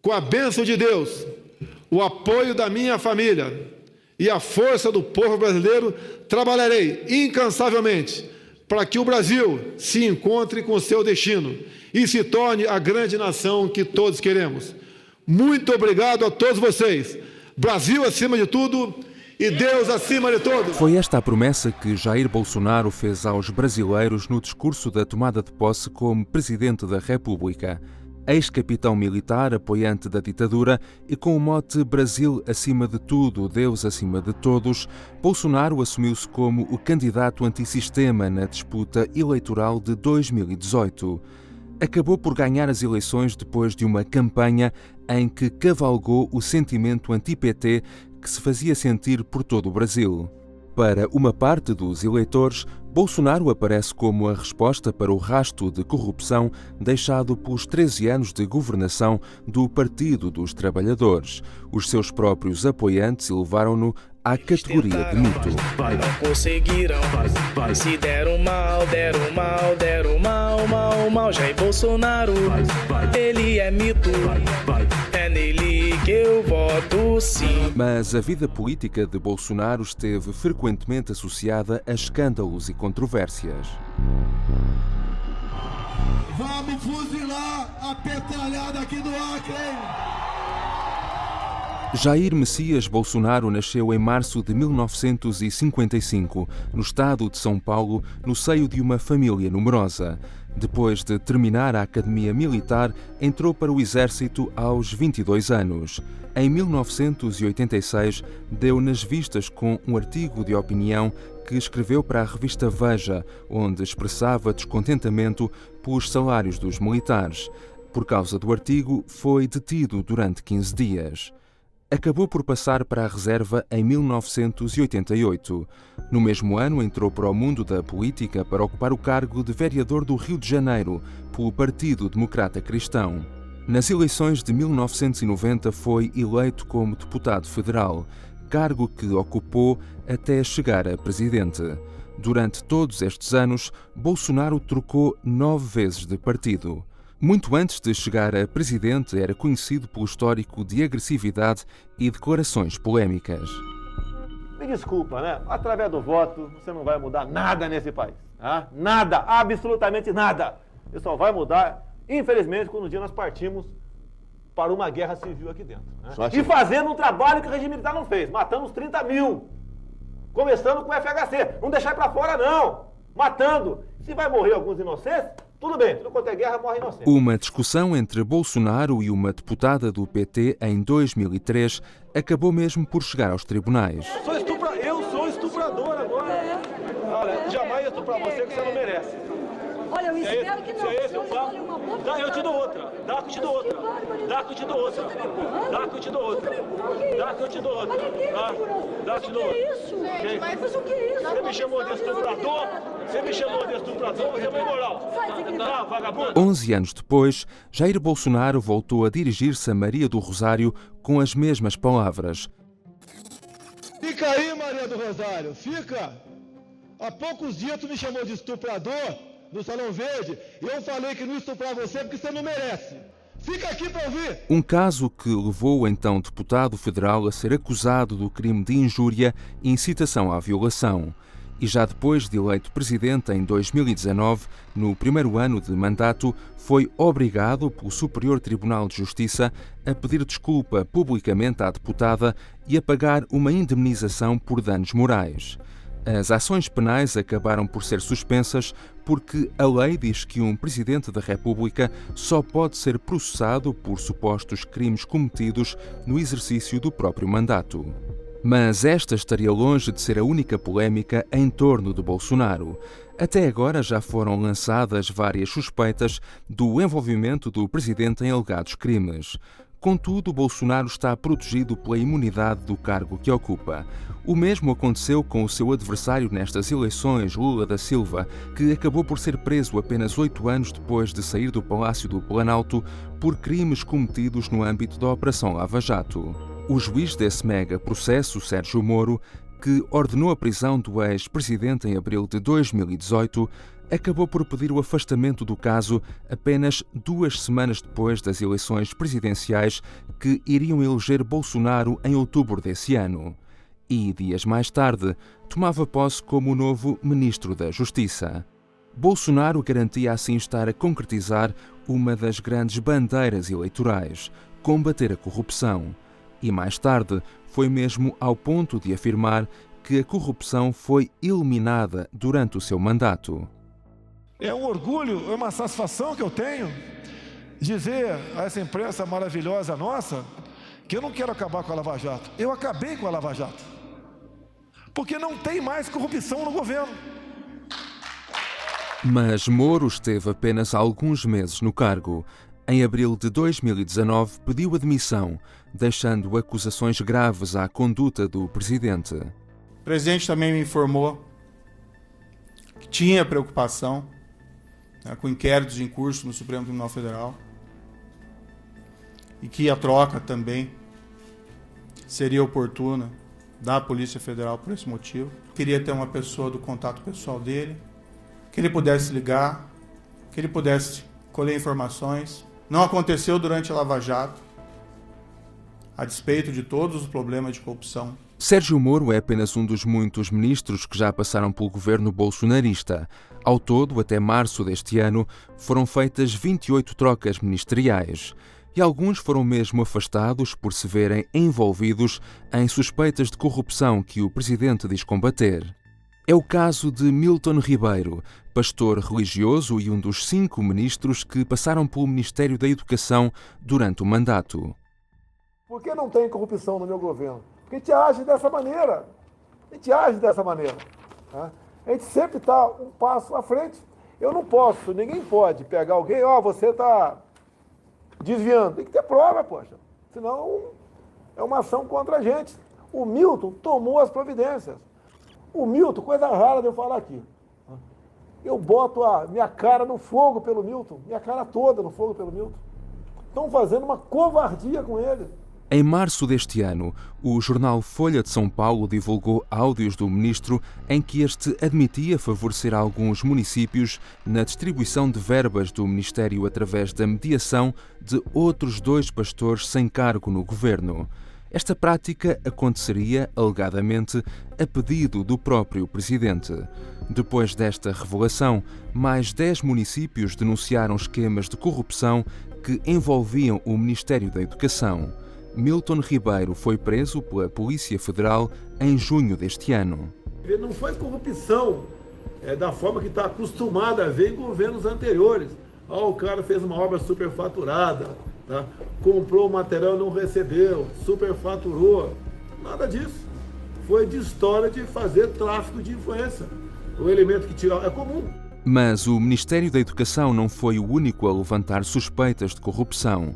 Com a bênção de Deus, o apoio da minha família e a força do povo brasileiro, trabalharei incansavelmente para que o Brasil se encontre com seu destino e se torne a grande nação que todos queremos. Muito obrigado a todos vocês. Brasil acima de tudo e Deus acima de todos. Foi esta a promessa que Jair Bolsonaro fez aos brasileiros no discurso da tomada de posse como Presidente da República. Ex-capitão militar, apoiante da ditadura e com o mote Brasil acima de tudo, Deus acima de todos, Bolsonaro assumiu-se como o candidato antissistema na disputa eleitoral de 2018. Acabou por ganhar as eleições depois de uma campanha em que cavalgou o sentimento anti-PT que se fazia sentir por todo o Brasil. Para uma parte dos eleitores, Bolsonaro aparece como a resposta para o rastro de corrupção deixado pelos 13 anos de governação do Partido dos Trabalhadores. Os seus próprios apoiantes elevaram-no à categoria de mito. Não conseguiram, se deram mal, mal. Jair Bolsonaro, ele é mito, é nele que eu voto sim. Mas a vida política de Bolsonaro esteve frequentemente associada a escândalos e controvérsias. Vamos fuzilar a petralhada aqui do Acre, hein? Jair Messias Bolsonaro nasceu em março de 1955, no estado de São Paulo, no seio de uma família numerosa. Depois de terminar a academia militar, entrou para o exército aos 22 anos. Em 1986, deu nas vistas com um artigo de opinião que escreveu para a revista Veja, onde expressava descontentamento pelos salários dos militares. Por causa do artigo, foi detido durante 15 dias. Acabou por passar para a reserva em 1988. No mesmo ano, entrou para o mundo da política para ocupar o cargo de vereador do Rio de Janeiro, pelo Partido Democrata Cristão. Nas eleições de 1990 foi eleito como deputado federal, cargo que ocupou até chegar a presidente. Durante todos estes anos, Bolsonaro trocou 9 vezes de partido. Muito antes de chegar a presidente, era conhecido pelo histórico de agressividade e declarações polémicas. Me desculpa, né? Através do voto, você não vai mudar nada nesse país. Tá? Nada, absolutamente nada. Você só vai mudar, infelizmente, quando um dia nós partimos para uma guerra civil aqui dentro. Né? E fazendo um trabalho que o regime militar não fez, matando os 30 mil. Começando com o FHC. Não deixar para fora, não. Matando. Se vai morrer alguns inocentes, tudo bem, tudo quanto é guerra morre inocente. Uma discussão entre Bolsonaro e uma deputada do PT em 2003 acabou mesmo por chegar aos tribunais. Eu sou estuprador agora. Olha, jamais estuprar você que você não merece. Olha, eu espero que não. Dá, eu te dou outra. Dá que eu te dou outra. Dá que eu te dou outra. Dá que eu te dou outra. Dá que eu te dou outra. Dá que eu te dou outra. Mas o que é isso? Você me chamou de estuprador? Você me chamou de estuprador? Você é uma imoral. Tá, vagabundo. 11 anos depois, Jair Bolsonaro voltou a dirigir-se a Maria do Rosário com as mesmas palavras. Fica aí, Maria do Rosário, fica. Há poucos dias tu me chamou de estuprador no Salão Verde e eu falei que não ia estuprar você porque você não merece. Fica aqui para ouvir. Um caso que levou o então deputado federal a ser acusado do crime de injúria e incitação à violação. E já depois de eleito presidente em 2019, no primeiro ano de mandato, foi obrigado pelo Superior Tribunal de Justiça a pedir desculpa publicamente à deputada e a pagar uma indemnização por danos morais. As ações penais acabaram por ser suspensas porque a lei diz que um Presidente da República só pode ser processado por supostos crimes cometidos no exercício do próprio mandato. Mas esta estaria longe de ser a única polémica em torno de Bolsonaro. Até agora já foram lançadas várias suspeitas do envolvimento do presidente em alegados crimes. Contudo, Bolsonaro está protegido pela imunidade do cargo que ocupa. O mesmo aconteceu com o seu adversário nestas eleições, Lula da Silva, que acabou por ser preso apenas 8 anos depois de sair do Palácio do Planalto por crimes cometidos no âmbito da Operação Lava Jato. O juiz desse mega processo, Sérgio Moro, que ordenou a prisão do ex-presidente em abril de 2018, acabou por pedir o afastamento do caso apenas 2 semanas depois das eleições presidenciais que iriam eleger Bolsonaro em outubro desse ano. E, dias mais tarde, tomava posse como o novo Ministro da Justiça. Bolsonaro garantia assim estar a concretizar uma das grandes bandeiras eleitorais: combater a corrupção. E mais tarde foi mesmo ao ponto de afirmar que a corrupção foi eliminada durante o seu mandato. É um orgulho, é uma satisfação que eu tenho dizer a essa imprensa maravilhosa nossa que eu não quero acabar com a Lava Jato. Eu acabei com a Lava Jato. Porque não tem mais corrupção no governo. Mas Moro esteve apenas alguns meses no cargo. Em abril de 2019 pediu admissão, deixando acusações graves à conduta do presidente. O presidente também me informou que tinha preocupação, com inquéritos em curso no Supremo Tribunal Federal e que a troca também seria oportuna da Polícia Federal por esse motivo. Queria ter uma pessoa do contato pessoal dele, que ele pudesse ligar, que ele pudesse colher informações. Não aconteceu durante a Lava Jato, a despeito de todos os problemas de corrupção. Sérgio Moro é apenas um dos muitos ministros que já passaram pelo governo bolsonarista. Ao todo, até março deste ano, foram feitas 28 trocas ministeriais. E alguns foram mesmo afastados por se verem envolvidos em suspeitas de corrupção que o presidente diz combater. É o caso de Milton Ribeiro, pastor religioso e um dos 5 ministros que passaram pelo Ministério da Educação durante o mandato. Por que não tem corrupção no meu governo? Porque a gente age dessa maneira. A gente sempre está um passo à frente. Eu não posso, ninguém pode pegar alguém, você está desviando. Tem que ter prova, poxa. Senão é uma ação contra a gente. O Milton tomou as providências. O Milton, coisa rara de eu falar aqui. Eu boto a minha cara no fogo pelo Milton, minha cara toda no fogo pelo Milton. Estão fazendo uma covardia com ele. Em março deste ano, o jornal Folha de São Paulo divulgou áudios do ministro em que este admitia favorecer alguns municípios na distribuição de verbas do Ministério através da mediação de outros 2 pastores sem cargo no governo. Esta prática aconteceria, alegadamente, a pedido do próprio presidente. Depois desta revelação, mais 10 municípios denunciaram esquemas de corrupção que envolviam o Ministério da Educação. Milton Ribeiro foi preso pela Polícia Federal em junho deste ano. Não foi corrupção da forma que está acostumada a ver em governos anteriores. O cara fez uma obra superfaturada, tá? Comprou o material e não recebeu, superfaturou. Nada disso. Foi de história de fazer tráfico de influência. O elemento que tirou é comum. Mas o Ministério da Educação não foi o único a levantar suspeitas de corrupção.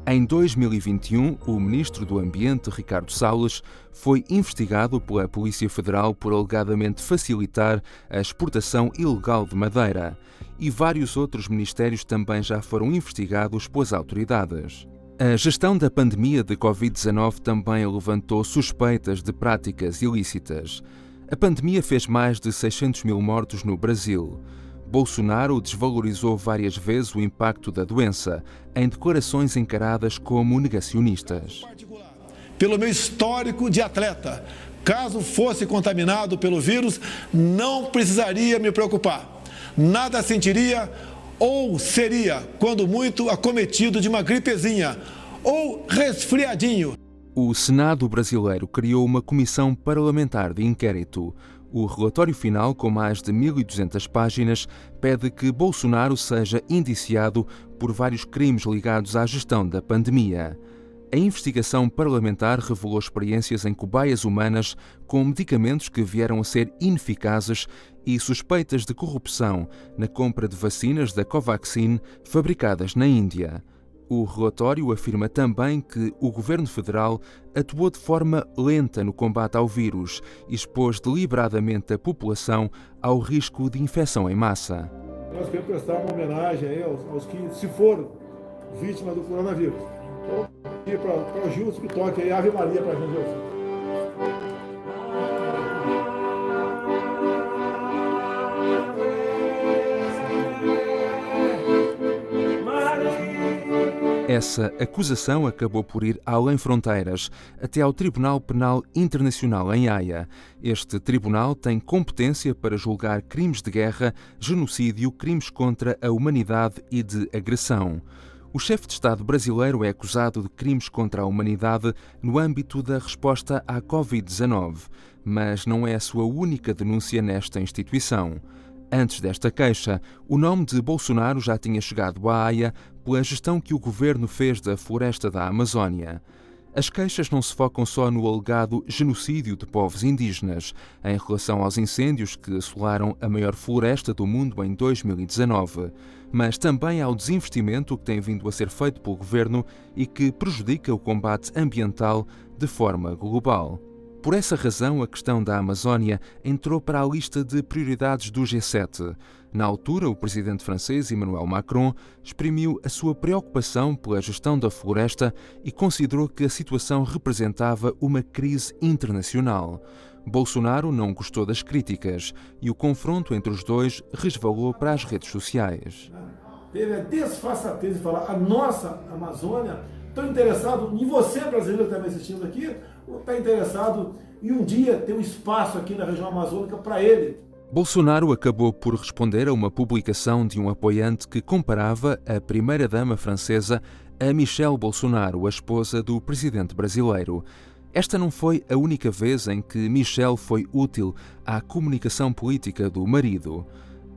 Em 2021, o ministro do Ambiente, Ricardo Salles, foi investigado pela Polícia Federal por alegadamente facilitar a exportação ilegal de madeira. E vários outros ministérios também já foram investigados pelas autoridades. A gestão da pandemia de Covid-19 também levantou suspeitas de práticas ilícitas. A pandemia fez mais de 600 mil mortos no Brasil. Bolsonaro desvalorizou várias vezes o impacto da doença, em declarações encaradas como negacionistas. Pelo meu histórico de atleta, caso fosse contaminado pelo vírus, não precisaria me preocupar. Nada sentiria ou seria, quando muito, acometido de uma gripezinha ou resfriadinho. O Senado brasileiro criou uma comissão parlamentar de inquérito. O relatório final, com mais de 1.200 páginas, pede que Bolsonaro seja indiciado por vários crimes ligados à gestão da pandemia. A investigação parlamentar revelou experiências em cobaias humanas com medicamentos que vieram a ser ineficazes e suspeitas de corrupção na compra de vacinas da Covaxin fabricadas na Índia. O relatório afirma também que o governo federal atuou de forma lenta no combate ao vírus e expôs deliberadamente a população ao risco de infecção em massa. Nós queremos prestar uma homenagem aí aos que se foram vítimas do coronavírus. Então, e para o Gilson que toque aí Ave Maria para a gente hoje. Essa acusação acabou por ir além fronteiras, até ao Tribunal Penal Internacional em Haia. Este tribunal tem competência para julgar crimes de guerra, genocídio, crimes contra a humanidade e de agressão. O chefe de Estado brasileiro é acusado de crimes contra a humanidade no âmbito da resposta à Covid-19, mas não é a sua única denúncia nesta instituição. Antes desta queixa, o nome de Bolsonaro já tinha chegado à Haia pela gestão que o governo fez da floresta da Amazónia. As queixas não se focam só no alegado genocídio de povos indígenas, em relação aos incêndios que assolaram a maior floresta do mundo em 2019, mas também ao desinvestimento que tem vindo a ser feito pelo governo e que prejudica o combate ambiental de forma global. Por essa razão, a questão da Amazónia entrou para a lista de prioridades do G7. Na altura, o presidente francês Emmanuel Macron exprimiu a sua preocupação pela gestão da floresta e considerou que a situação representava uma crise internacional. Bolsonaro não gostou das críticas e o confronto entre os dois resvalou para as redes sociais. Teve a desfaçatez de falar: a nossa Amazônia, estou interessado em você, brasileiro que está me assistindo aqui, está interessado em um dia ter um espaço aqui na região amazônica para ele. Bolsonaro acabou por responder a uma publicação de um apoiante que comparava a primeira-dama francesa a Michelle Bolsonaro, a esposa do presidente brasileiro. Esta não foi a única vez em que Michelle foi útil à comunicação política do marido.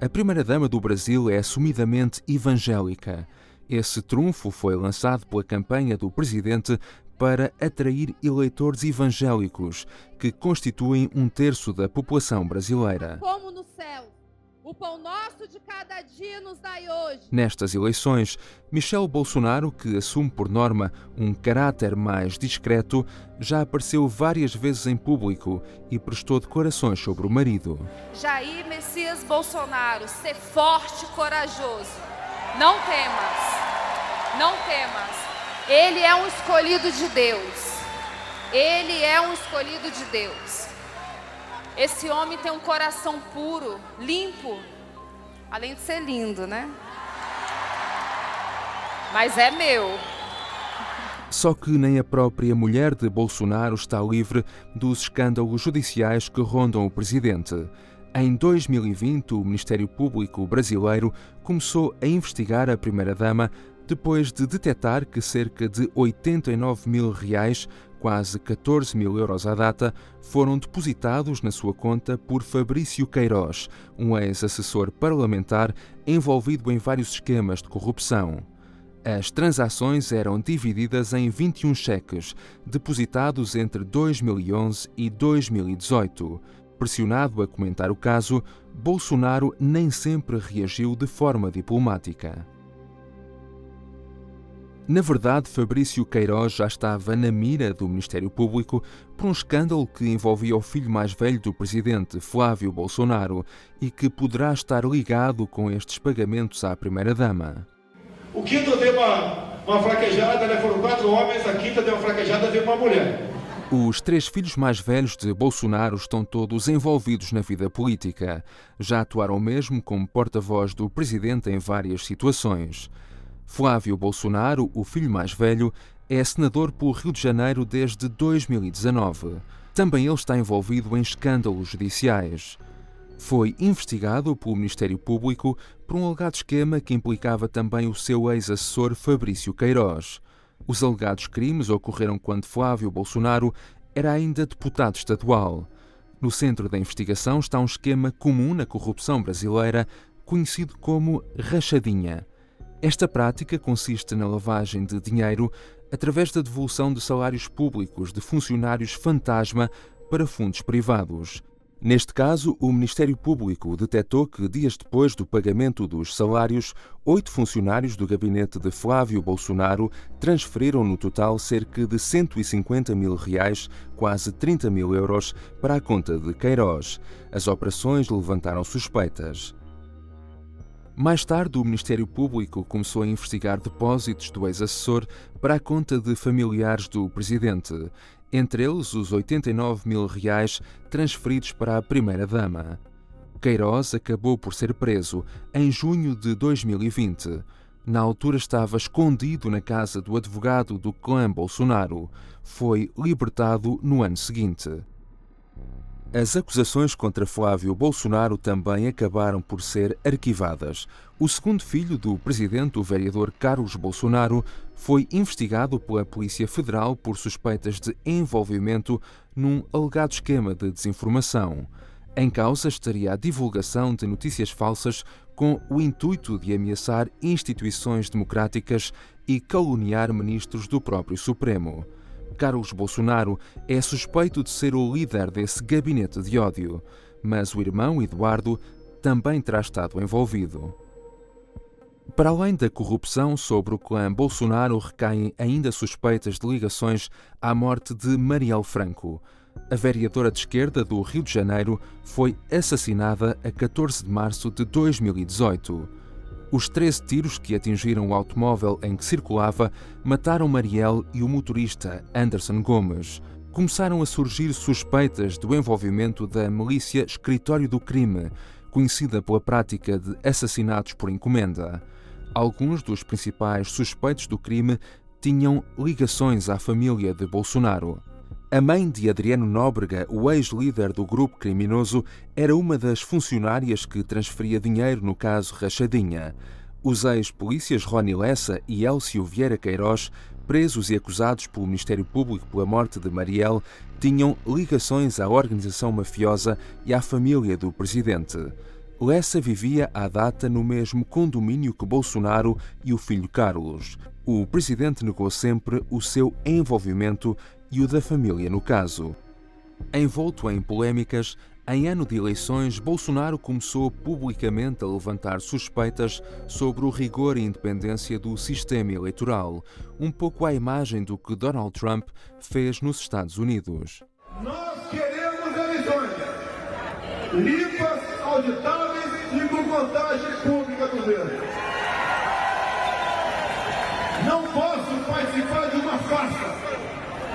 A primeira-dama do Brasil é assumidamente evangélica. Esse trunfo foi lançado pela campanha do presidente para atrair eleitores evangélicos, que constituem 1/3 da população brasileira. Como no céu, o pão nosso de cada dia nos dai hoje. Nestas eleições, Michelle Bolsonaro, que assume por norma um caráter mais discreto, já apareceu várias vezes em público e prestou declarações sobre o marido. Jair Messias Bolsonaro, ser forte e corajoso. Não temas, não temas. Ele é um escolhido de Deus. Ele é um escolhido de Deus. Esse homem tem um coração puro, limpo, além de ser lindo, né? Mas é meu. Só que nem a própria mulher de Bolsonaro está livre dos escândalos judiciais que rondam o presidente. Em 2020, o Ministério Público brasileiro começou a investigar a primeira-dama depois de detectar que cerca de R$89 mil, quase 14 mil euros à data, foram depositados na sua conta por Fabrício Queiroz, um ex-assessor parlamentar envolvido em vários esquemas de corrupção. As transações eram divididas em 21 cheques, depositados entre 2011 e 2018. Pressionado a comentar o caso, Bolsonaro nem sempre reagiu de forma diplomática. Na verdade, Fabrício Queiroz já estava na mira do Ministério Público por um escândalo que envolvia o filho mais velho do presidente, Flávio Bolsonaro, e que poderá estar ligado com estes pagamentos à primeira-dama. O quinto deu uma fraquejada, né? Foram 4 homens, a quinta deu uma fraquejada, veio uma mulher. Os 3 filhos mais velhos de Bolsonaro estão todos envolvidos na vida política. Já atuaram mesmo como porta-voz do presidente em várias situações. Flávio Bolsonaro, o filho mais velho, é senador pelo Rio de Janeiro desde 2019. Também ele está envolvido em escândalos judiciais. Foi investigado pelo Ministério Público por um alegado esquema que implicava também o seu ex-assessor Fabrício Queiroz. Os alegados crimes ocorreram quando Flávio Bolsonaro era ainda deputado estadual. No centro da investigação está um esquema comum na corrupção brasileira, conhecido como rachadinha. Esta prática consiste na lavagem de dinheiro através da devolução de salários públicos de funcionários fantasma para fundos privados. Neste caso, o Ministério Público detectou que, dias depois do pagamento dos salários, 8 funcionários do gabinete de Flávio Bolsonaro transferiram no total cerca de R$150 mil, quase 30 mil euros, para a conta de Queiroz. As operações levantaram suspeitas. Mais tarde, o Ministério Público começou a investigar depósitos do ex-assessor para a conta de familiares do presidente, entre eles os R$89 mil transferidos para a primeira-dama. Queiroz acabou por ser preso em junho de 2020. Na altura estava escondido na casa do advogado do clã Bolsonaro. Foi libertado no ano seguinte. As acusações contra Flávio Bolsonaro também acabaram por ser arquivadas. O segundo filho do presidente, o vereador Carlos Bolsonaro, foi investigado pela Polícia Federal por suspeitas de envolvimento num alegado esquema de desinformação. Em causa estaria a divulgação de notícias falsas com o intuito de ameaçar instituições democráticas e caluniar ministros do próprio Supremo. Carlos Bolsonaro é suspeito de ser o líder desse gabinete de ódio, mas o irmão Eduardo também terá estado envolvido. Para além da corrupção, sobre o clã Bolsonaro recaem ainda suspeitas de ligações à morte de Marielle Franco. A vereadora de esquerda do Rio de Janeiro foi assassinada a 14 de março de 2018. Os 13 tiros que atingiram o automóvel em que circulava mataram Marielle e o motorista Anderson Gomes. Começaram a surgir suspeitas do envolvimento da milícia Escritório do Crime, conhecida pela prática de assassinatos por encomenda. Alguns dos principais suspeitos do crime tinham ligações à família de Bolsonaro. A mãe de Adriano Nóbrega, o ex-líder do grupo criminoso, era uma das funcionárias que transferia dinheiro no caso Rachadinha. Os ex-polícias Rony Lessa e Elcio Vieira Queiroz, presos e acusados pelo Ministério Público pela morte de Marielle, tinham ligações à organização mafiosa e à família do presidente. Lessa vivia à data no mesmo condomínio que Bolsonaro e o filho Carlos. O presidente negou sempre o seu envolvimento e o da família no caso. Envolto em polémicas, em ano de eleições, Bolsonaro começou publicamente a levantar suspeitas sobre o rigor e independência do sistema eleitoral, um pouco à imagem do que Donald Trump fez nos Estados Unidos. Nós queremos eleições limpas, auditáveis e com contagem pública do governo. Não posso participar de uma farsa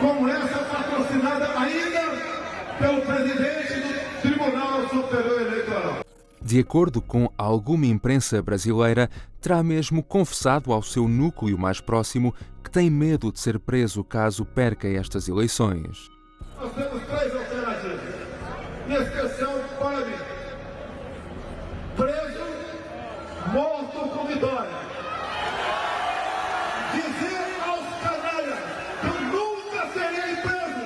como essa patrocinada ainda pelo presidente do Tribunal Superior Eleitoral. De acordo com alguma imprensa brasileira, terá mesmo confessado ao seu núcleo mais próximo que tem medo de ser preso caso perca estas eleições. Nós temos 3 alternativas. Inscrição para mim. Preso, morto com vitória. Dizer aos canalhas que eu nunca serei preso.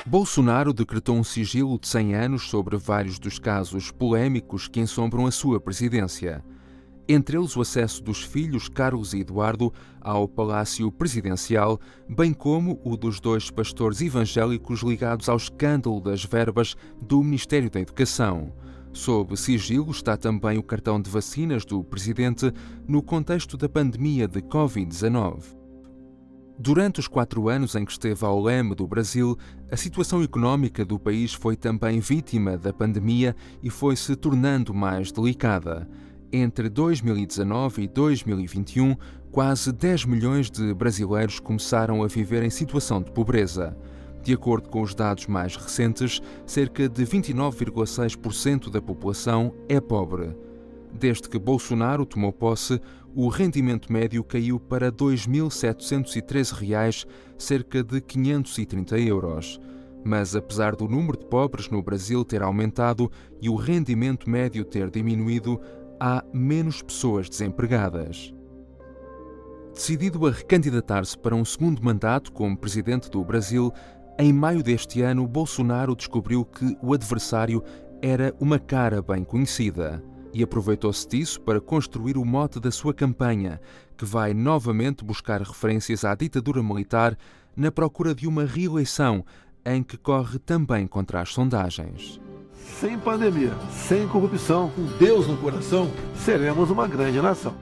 Bolsonaro decretou um sigilo de 100 anos sobre vários dos casos polémicos que ensombram a sua presidência. Entre eles o acesso dos filhos Carlos e Eduardo ao Palácio Presidencial, bem como o dos 2 pastores evangélicos ligados ao escândalo das verbas do Ministério da Educação. Sob sigilo está também o cartão de vacinas do presidente no contexto da pandemia de Covid-19. Durante os 4 anos em que esteve ao leme do Brasil, a situação económica do país foi também vítima da pandemia e foi-se tornando mais delicada. Entre 2019 e 2021, quase 10 milhões de brasileiros começaram a viver em situação de pobreza. De acordo com os dados mais recentes, cerca de 29,6% da população é pobre. Desde que Bolsonaro tomou posse, o rendimento médio caiu para R$ 2.713, cerca de 530 euros. Mas apesar do número de pobres no Brasil ter aumentado e o rendimento médio ter diminuído, há menos pessoas desempregadas. Decidido a recandidatar-se para um segundo mandato como presidente do Brasil, em maio deste ano, Bolsonaro descobriu que o adversário era uma cara bem conhecida e aproveitou-se disso para construir o mote da sua campanha, que vai novamente buscar referências à ditadura militar na procura de uma reeleição em que corre também contra as sondagens. Sem pandemia, sem corrupção, com Deus no coração, seremos uma grande nação.